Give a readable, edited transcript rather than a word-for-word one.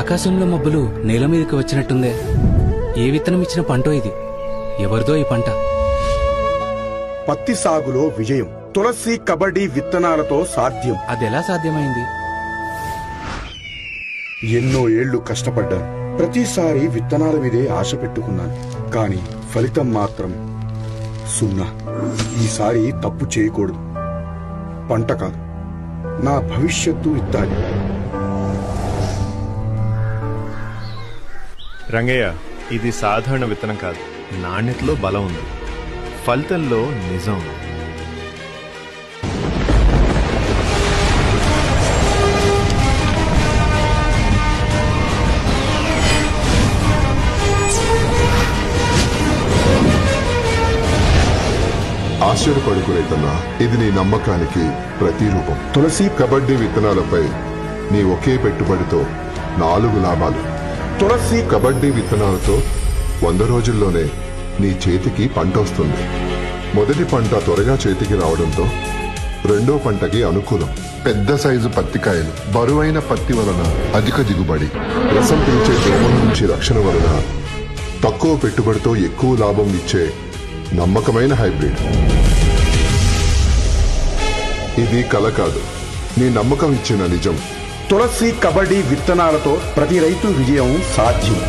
ఆకాశంలో మబ్బులు నేల మీదకి వచ్చినట్టుందే. ఏ విత్తనం ఇచ్చిన పంటో ఇది? ఎవరిదో ఈ పంట? పత్తి సాగులో విజయం తులసి కబడ్డీ విత్తనాలతో సాధ్యం. అదెలా సాధ్యమైంది? ఎన్నో ఏళ్లు కష్టపడ్డాను. ప్రతిసారి విత్తనాల మీదే ఆశ పెట్టుకున్నాను. కానీ ఫలితం మాత్రం సున్నా. ఈసారి తప్పు చేయకూడదు. పంట కాదు, నా భవిష్యత్తు ఇద్దాలి. రంగయ్య, ఇది సాధారణ విత్తనం కాదు. నాణ్యతలో బలం ఉంది, ఫలితంలో నిజం ఉంది. ఆశ్చర్యపడుకు రైతన్నా, ఇది నీ నమ్మకానికి ప్రతిరూపం. తులసి కబడ్డీ విత్తనాలపై నీ ఒకే పెట్టుబడితో 4 లాభాలు. తులసి కబడ్డీ విత్తనాలతో 100 రోజుల్లోనే నీ చేతికి పంట వస్తుంది. మొదటి పంట త్వరగా చేతికి రావడంతో రెండో పంటకి అనుకూలం. పెద్ద సైజు పత్తికాయలు, బరువైన పత్తి వలన అధిక దిగుబడి, రసం పీల్చే దోమల నుంచి రక్షణ వలన తక్కువ పెట్టుబడితో ఎక్కువ లాభం ఇచ్చే నమ్మకమైన హైబ్రిడ్. ఇది కల కాదు, నీ నమ్మకం ఇచ్చిన నిజం. తులసి కబడ్డీ విత్తనాలతో ప్రతి రైతు విజయం సాధ్యం.